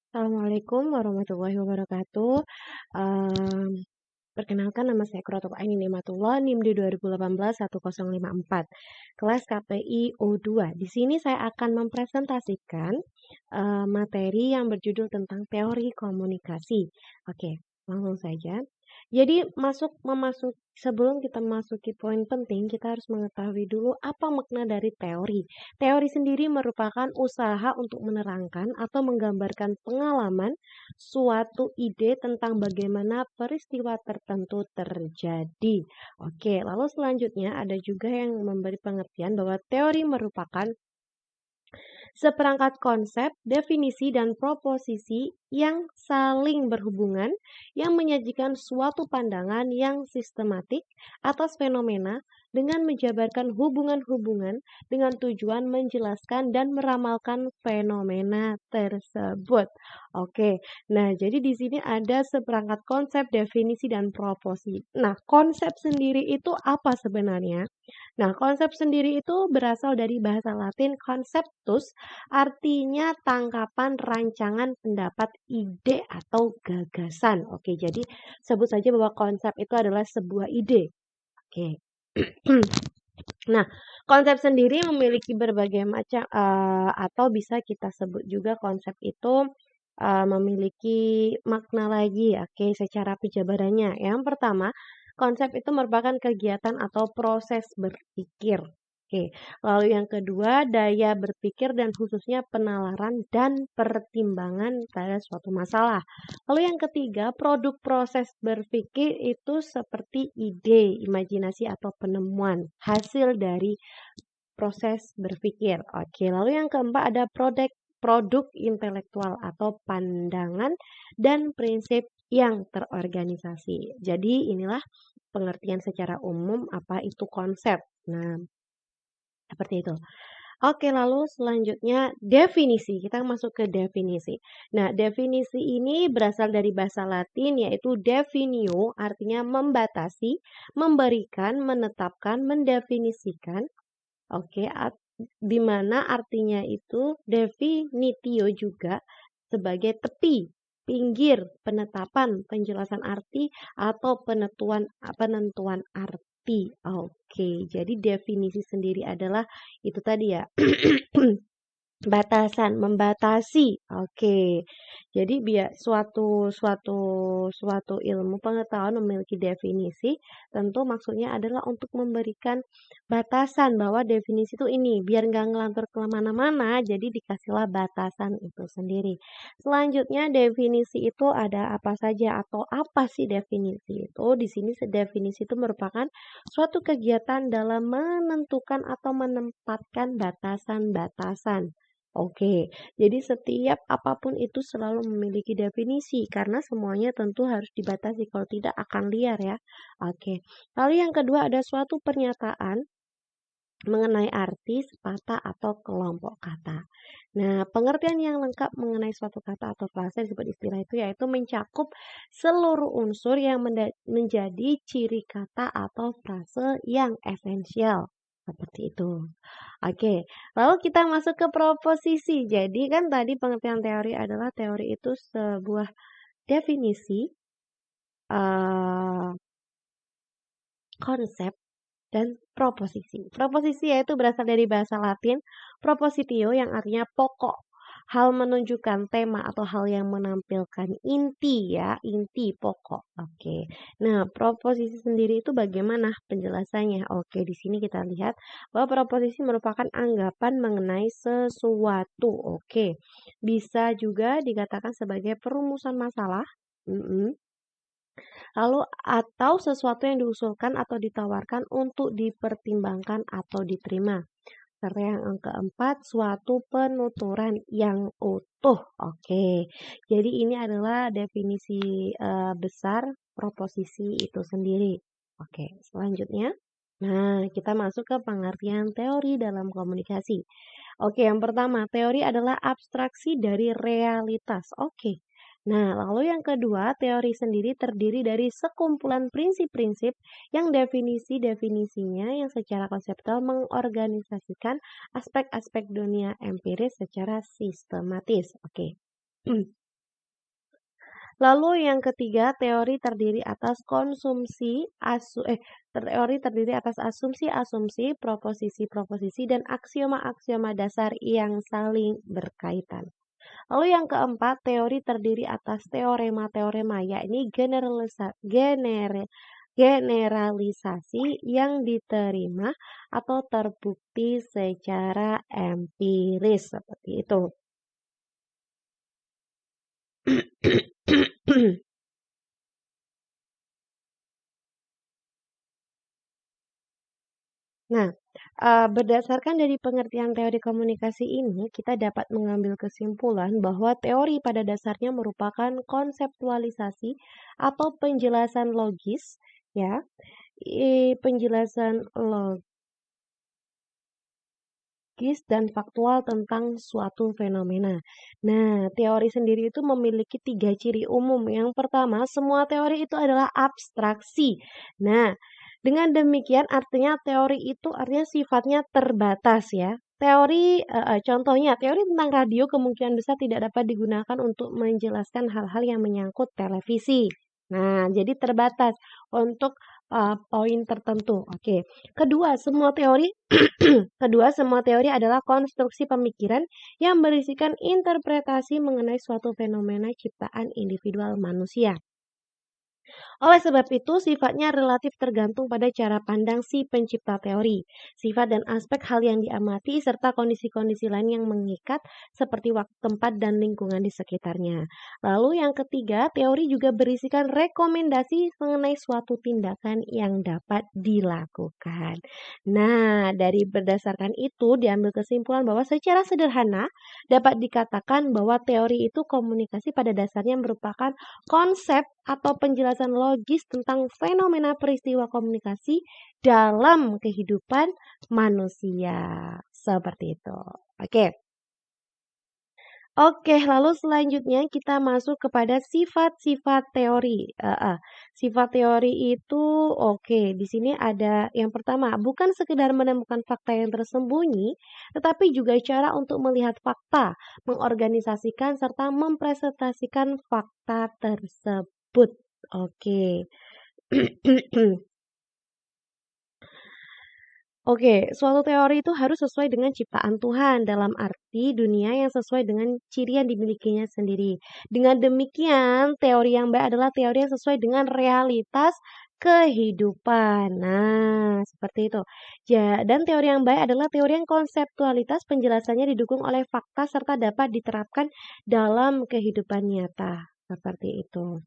Assalamualaikum warahmatullahi wabarakatuh. Mmm, Perkenalkan nama saya Quratul Aini Nimatullah, NIM di 2018-1054, kelas KPI O2. Di sini saya akan mempresentasikan materi yang berjudul tentang teori komunikasi. Oke, langsung saja. Jadi sebelum kita masuki poin penting, kita harus mengetahui dulu apa makna dari teori. Teori sendiri merupakan usaha untuk menerangkan atau menggambarkan pengalaman suatu ide tentang bagaimana peristiwa tertentu terjadi. Oke, lalu selanjutnya ada juga yang memberi pengertian bahwa teori merupakan seperangkat konsep, definisi, dan proposisi yang saling berhubungan yang menyajikan suatu pandangan yang sistematik atas fenomena dengan menjabarkan hubungan-hubungan dengan tujuan menjelaskan dan meramalkan fenomena tersebut. Oke, nah jadi di sini ada seperangkat konsep, definisi, dan proposisi. Nah, konsep sendiri itu apa sebenarnya? Nah, konsep sendiri itu berasal dari bahasa Latin conceptus, artinya tangkapan, rancangan, pendapat, ide, atau gagasan. Oke, jadi sebut saja bahwa konsep itu adalah sebuah ide. Oke. Nah, konsep sendiri memiliki berbagai macam atau bisa kita sebut juga konsep itu memiliki makna lagi. Oke, secara penjabarannya. Yang pertama, konsep itu merupakan kegiatan atau proses berpikir. Oke, lalu yang kedua, daya berpikir dan khususnya penalaran dan pertimbangan pada suatu masalah. Lalu yang ketiga, produk proses berpikir itu seperti ide, imajinasi atau penemuan, hasil dari proses berpikir. Oke, lalu yang keempat ada produk intelektual atau pandangan dan prinsip yang terorganisasi. Jadi inilah pengertian secara umum apa itu konsep. Nah, seperti itu. Oke, lalu selanjutnya definisi. Kita masuk ke definisi. Nah, definisi ini berasal dari bahasa Latin yaitu definio, artinya membatasi, memberikan, menetapkan, mendefinisikan. Oke, di mana artinya itu definitio juga sebagai tepi, pinggir, penetapan, penjelasan arti atau penentuan arti. Oke, jadi definisi sendiri adalah itu tadi ya. Batasan, membatasi. Oke. Jadi biar suatu ilmu pengetahuan memiliki definisi, tentu maksudnya adalah untuk memberikan batasan bahwa definisi itu ini, biar nggak ngelantur ke mana-mana, jadi dikasihlah batasan itu sendiri. Selanjutnya definisi itu ada apa saja atau apa sih definisi itu? Di sini definisi itu merupakan suatu kegiatan dalam menentukan atau menempatkan batasan-batasan. Oke, jadi setiap apapun itu selalu memiliki definisi karena semuanya tentu harus dibatasi kalau tidak akan liar ya. Oke. Lalu yang kedua ada suatu pernyataan mengenai arti, sepatah atau kelompok kata. Nah, pengertian yang lengkap mengenai suatu kata atau frase disebut istilah itu yaitu mencakup seluruh unsur yang menjadi ciri kata atau frase yang esensial. Seperti itu. Oke, lalu kita masuk ke proposisi. Jadi kan tadi pengertian teori adalah teori itu sebuah definisi, eh, konsep, dan proposisi. Proposisi yaitu berasal dari bahasa Latin propositio yang artinya pokok. Hal menunjukkan tema atau hal yang menampilkan inti ya, inti pokok. Oke. Nah, proposisi sendiri itu bagaimana penjelasannya? Oke, di sini kita lihat bahwa proposisi merupakan anggapan mengenai sesuatu. Oke. Bisa juga dikatakan sebagai perumusan masalah. Lalu atau sesuatu yang diusulkan atau ditawarkan untuk dipertimbangkan atau diterima. Serta yang keempat, suatu penuturan yang utuh. Oke, jadi ini adalah definisi besar proposisi itu sendiri. Oke, selanjutnya. Nah, kita masuk ke pengertian teori dalam komunikasi. Oke, yang pertama, teori adalah abstraksi dari realitas. Oke. Nah, lalu yang kedua, teori sendiri terdiri dari sekumpulan prinsip-prinsip yang definisi-definisinya yang secara konseptual mengorganisasikan aspek-aspek dunia empiris secara sistematis. Oke. Lalu yang ketiga, teori terdiri atas teori terdiri atas asumsi-asumsi, proposisi-proposisi, dan aksioma-aksioma dasar yang saling berkaitan. Lalu yang keempat, teori terdiri atas teorema-teorema, yakni generalisasi yang diterima atau terbukti secara empiris, seperti itu. Nah, berdasarkan dari pengertian teori komunikasi ini, kita dapat mengambil kesimpulan bahwa teori pada dasarnya merupakan konseptualisasi atau penjelasan logis, ya, penjelasan logis dan faktual tentang suatu fenomena. Nah, teori sendiri itu memiliki 3 ciri umum. Yang pertama, semua teori itu adalah abstraksi. Nah, dengan demikian artinya teori itu artinya sifatnya terbatas ya. Contohnya, teori tentang radio kemungkinan besar tidak dapat digunakan untuk menjelaskan hal-hal yang menyangkut televisi. Nah, jadi terbatas untuk poin tertentu. Oke. Kedua, semua teori adalah konstruksi pemikiran yang berisikan interpretasi mengenai suatu fenomena ciptaan individual manusia. Oleh sebab itu, sifatnya relatif tergantung pada cara pandang si pencipta teori, sifat dan aspek hal yang diamati, serta kondisi-kondisi lain yang mengikat seperti waktu, tempat, dan lingkungan di sekitarnya. Lalu yang ketiga, teori juga berisikan rekomendasi mengenai suatu tindakan yang dapat dilakukan. Nah, dari berdasarkan itu diambil kesimpulan bahwa secara sederhana dapat dikatakan bahwa teori itu komunikasi pada dasarnya merupakan konsep atau penjelasan logis tentang fenomena peristiwa komunikasi dalam kehidupan manusia. Seperti itu. Oke, lalu selanjutnya kita masuk kepada sifat-sifat teori. Sifat teori itu di sini ada yang pertama, bukan sekedar menemukan fakta yang tersembunyi, tetapi juga cara untuk melihat fakta, mengorganisasikan serta mempresentasikan fakta tersebut. Oke. Suatu teori itu harus sesuai dengan ciptaan Tuhan, dalam arti dunia yang sesuai dengan ciri yang dimilikinya sendiri. Dengan demikian, teori yang baik adalah teori yang sesuai dengan realitas kehidupan. Nah, seperti itu. Dan teori yang baik adalah teori yang konseptualitas penjelasannya didukung oleh fakta serta dapat diterapkan dalam kehidupan nyata. Seperti itu.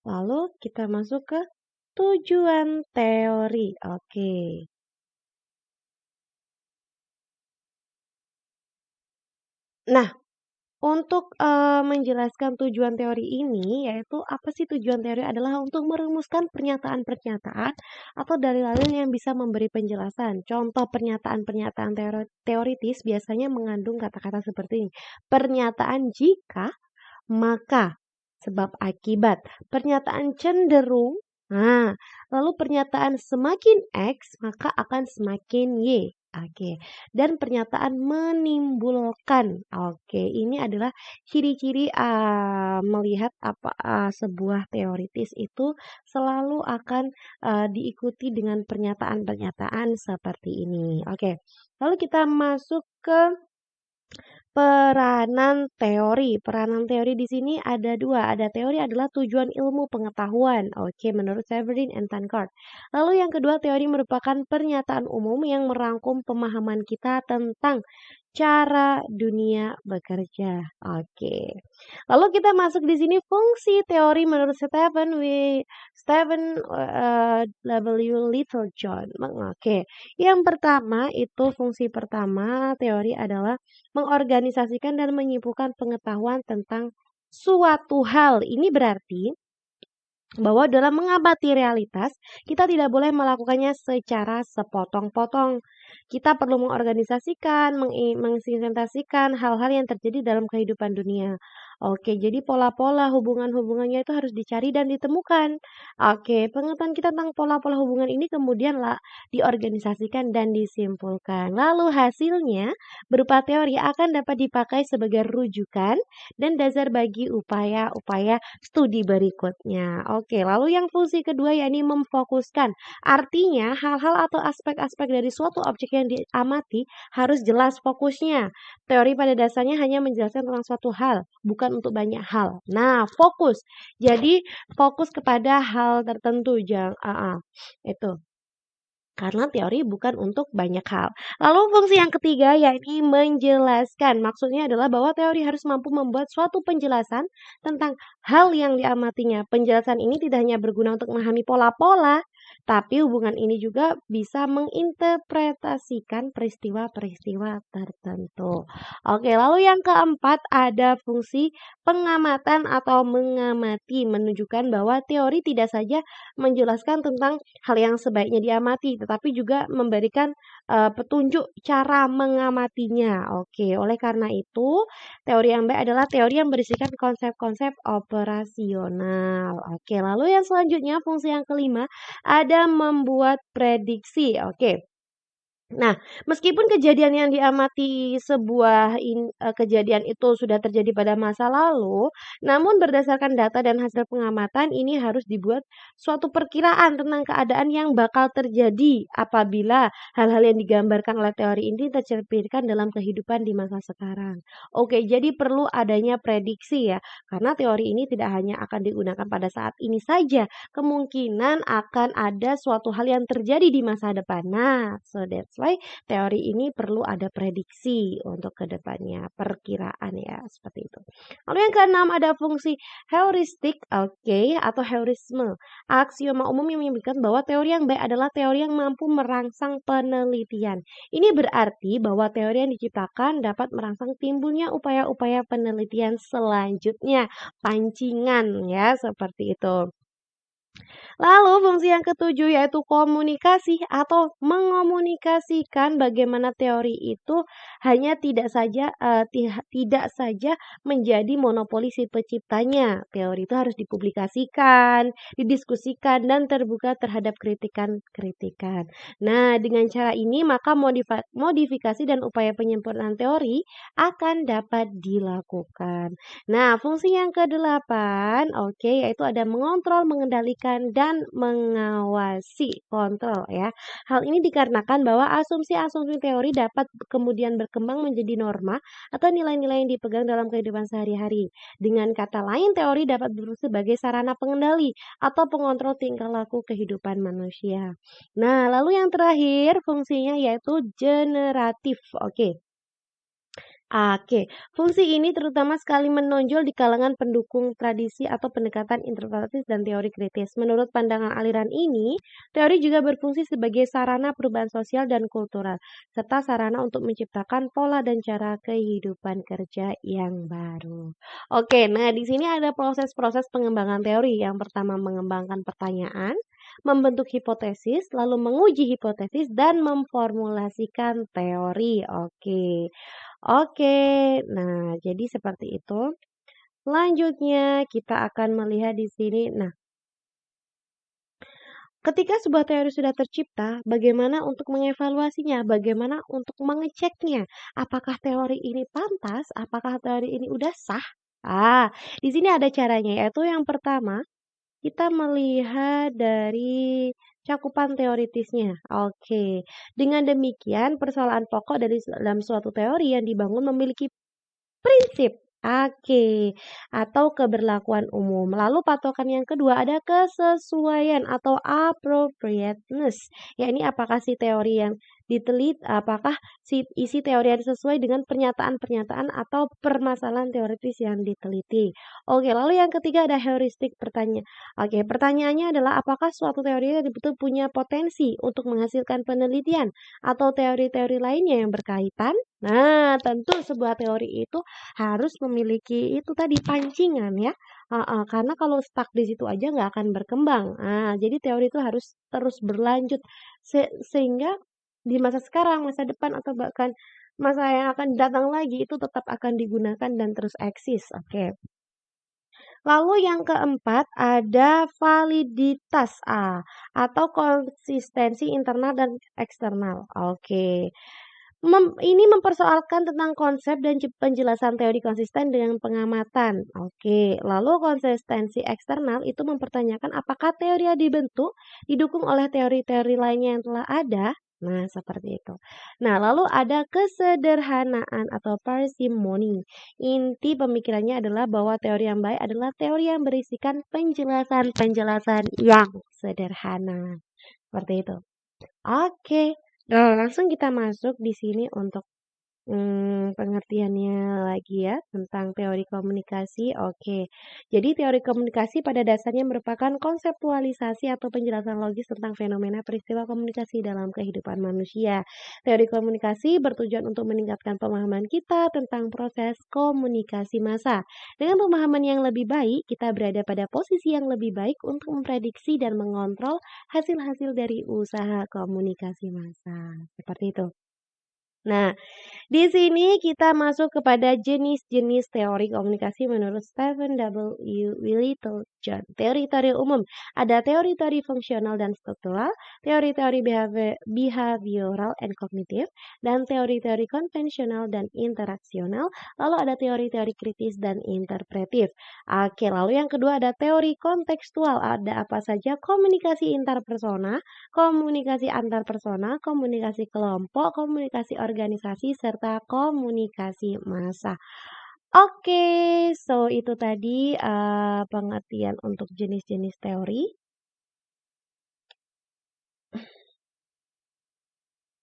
Lalu kita masuk ke tujuan teori. Nah, untuk menjelaskan tujuan teori ini, yaitu apa sih tujuan teori adalah untuk merumuskan pernyataan-pernyataan atau dalil-dalil yang bisa memberi penjelasan. Contoh pernyataan-pernyataan teoritis biasanya mengandung kata-kata seperti ini. Pernyataan jika, maka, sebab akibat. Pernyataan cenderung, lalu pernyataan semakin X, maka akan semakin Y. Dan pernyataan menimbulkan. Ini adalah ciri-ciri melihat sebuah teoritis itu selalu akan diikuti dengan pernyataan-pernyataan seperti ini. Lalu kita masuk ke peranan teori. Peranan teori di sini ada 2. Ada teori adalah tujuan ilmu pengetahuan. Menurut Severin and Tankard. Lalu yang kedua, teori merupakan pernyataan umum yang merangkum pemahaman kita tentang cara dunia bekerja. Lalu kita masuk di sini fungsi teori menurut Stephen W. Littlejohn. Yang pertama itu fungsi pertama teori adalah mengorganisasikan dan menyimpulkan pengetahuan tentang suatu hal. Ini berarti bahwa dalam mengamati realitas, kita tidak boleh melakukannya secara sepotong-potong. Kita perlu mengorganisasikan, mengimplementasikan hal-hal yang terjadi dalam kehidupan dunia. Oke, jadi pola-pola hubungan-hubungannya itu harus dicari dan ditemukan. Oke, pengetahuan kita tentang pola-pola hubungan ini kemudian lah diorganisasikan dan disimpulkan. Lalu hasilnya berupa teori akan dapat dipakai sebagai rujukan dan dasar bagi upaya-upaya studi berikutnya. Oke, lalu yang fungsi kedua yakni memfokuskan. Artinya hal-hal atau aspek-aspek dari suatu objek yang diamati harus jelas fokusnya. Teori pada dasarnya hanya menjelaskan tentang suatu hal, bukan untuk banyak hal. Nah, fokus. Jadi fokus kepada hal tertentu, itu. Karena teori bukan untuk banyak hal. Lalu fungsi yang ketiga yakni menjelaskan. Maksudnya adalah bahwa teori harus mampu membuat suatu penjelasan tentang hal yang diamatinya. Penjelasan ini tidak hanya berguna untuk memahami pola-pola, tapi hubungan ini juga bisa menginterpretasikan peristiwa-peristiwa tertentu. Oke, lalu yang keempat ada fungsi pengamatan atau mengamati, menunjukkan bahwa teori tidak saja menjelaskan tentang hal yang sebaiknya diamati, tetapi juga memberikan petunjuk cara mengamatinya. Oke, oleh karena itu, teori yang baik adalah teori yang berisikan konsep-konsep operasional. Oke, lalu yang selanjutnya, fungsi yang kelima, ada membuat prediksi. Oke. Nah, meskipun kejadian yang diamati kejadian itu sudah terjadi pada masa lalu, namun berdasarkan data dan hasil pengamatan ini harus dibuat suatu perkiraan tentang keadaan yang bakal terjadi apabila hal-hal yang digambarkan oleh teori ini tercerminkan dalam kehidupan di masa sekarang. Oke, jadi perlu adanya prediksi ya, karena teori ini tidak hanya akan digunakan pada saat ini saja, kemungkinan akan ada suatu hal yang terjadi di masa depan. Nah, so that's why teori ini perlu ada prediksi untuk kedepannya, perkiraan ya, seperti itu. Lalu yang keenam ada fungsi heuristik, oke, atau heurisme. Aksioma umum yang menyebutkan bahwa teori yang baik adalah teori yang mampu merangsang penelitian. Ini berarti bahwa teori yang diciptakan dapat merangsang timbulnya upaya-upaya penelitian selanjutnya, pancingan ya, seperti itu. Lalu fungsi yang ketujuh yaitu komunikasi atau mengomunikasikan bagaimana teori itu hanya tidak saja menjadi monopoli si penciptanya. Teori itu harus dipublikasikan, didiskusikan dan terbuka terhadap kritikan-kritikan. Nah, dengan cara ini maka modifikasi dan upaya penyempurnaan teori akan dapat dilakukan. Nah, fungsi yang kedelapan, oke, yaitu ada mengontrol, mengendalikan, dan mengawasi kontrol ya. Hal ini dikarenakan bahwa asumsi-asumsi teori dapat kemudian berkembang menjadi norma atau nilai-nilai yang dipegang dalam kehidupan sehari-hari. Dengan kata lain, teori dapat berfungsi sebagai sarana pengendali atau pengontrol tingkah laku kehidupan manusia. Nah, lalu yang terakhir fungsinya yaitu generatif. Oke, fungsi ini terutama sekali menonjol di kalangan pendukung tradisi atau pendekatan interpretatif dan teori kritis. Menurut pandangan aliran ini, teori juga berfungsi sebagai sarana perubahan sosial dan kultural, serta sarana untuk menciptakan pola dan cara kehidupan kerja yang baru. Oke, nah di sini ada proses-proses pengembangan teori. Yang pertama mengembangkan pertanyaan, membentuk hipotesis, lalu menguji hipotesis, dan memformulasikan teori. Oke, nah jadi seperti itu. Selanjutnya kita akan melihat di sini. Nah, ketika sebuah teori sudah tercipta, bagaimana untuk mengevaluasinya? Bagaimana untuk mengeceknya? Apakah teori ini pantas? Apakah teori ini udah sah? Di sini ada caranya, yaitu yang pertama, kita melihat dari cakupan teoritisnya. Oke, dengan demikian persoalan pokok dalam suatu teori yang dibangun memiliki prinsip. Atau keberlakuan umum. Lalu patokan yang kedua ada kesesuaian atau appropriateness. Ya, ini apakah si teori yang apakah si isi teori yang sesuai dengan pernyataan-pernyataan atau permasalahan teoritis yang diteliti. Oke, lalu yang ketiga ada heuristik pertanyaan. Pertanyaannya adalah apakah suatu teori betul punya potensi untuk menghasilkan penelitian atau teori-teori lainnya yang berkaitan? Nah, tentu sebuah teori itu harus memiliki itu tadi pancingan ya. Karena kalau stuck di situ aja nggak akan berkembang. Jadi teori itu harus terus berlanjut sehingga di masa sekarang, masa depan atau bahkan masa yang akan datang lagi itu tetap akan digunakan dan terus eksis. Oke. Lalu yang keempat ada validitas atau konsistensi internal dan eksternal. Oke. Ini mempersoalkan tentang konsep dan penjelasan teori konsisten dengan pengamatan. Oke, lalu konsistensi eksternal itu mempertanyakan apakah teori yang dibentuk didukung oleh teori-teori lainnya yang telah ada. Nah, seperti itu. Nah, lalu ada kesederhanaan atau parsimony. Inti pemikirannya adalah bahwa teori yang baik adalah teori yang berisikan penjelasan-penjelasan yang sederhana. Seperti itu. Oke. Nah, langsung kita masuk di sini untuk pengertiannya lagi ya tentang teori komunikasi. Oke. Jadi teori komunikasi pada dasarnya merupakan konseptualisasi atau penjelasan logis tentang fenomena peristiwa komunikasi dalam kehidupan manusia. Teori komunikasi bertujuan untuk meningkatkan pemahaman kita tentang proses komunikasi massa. Dengan pemahaman yang lebih baik, kita berada pada posisi yang lebih baik untuk memprediksi dan mengontrol hasil-hasil dari usaha komunikasi massa. Seperti itu. Nah, di sini kita masuk kepada jenis-jenis teori komunikasi menurut Stephen W. Littlejohn. Teori-teori umum. Ada teori-teori fungsional dan struktural, teori-teori behavioral and kognitif, dan teori-teori konvensional dan interaksional. Lalu ada teori-teori kritis dan interpretif. Oke, lalu yang kedua ada teori kontekstual. Ada apa saja? Komunikasi interpersona, komunikasi antar persona, komunikasi kelompok, komunikasi organisasi, serta komunikasi massa. Oke, so itu tadi pengertian untuk jenis-jenis teori.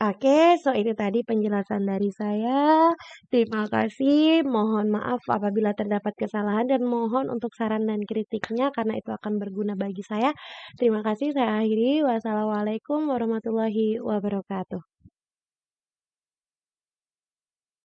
Oke, so itu tadi penjelasan dari saya. Terima kasih. Mohon maaf apabila terdapat kesalahan dan mohon untuk saran dan kritiknya karena itu akan berguna bagi saya. Terima kasih. Saya akhiri. Wassalamualaikum warahmatullahi wabarakatuh.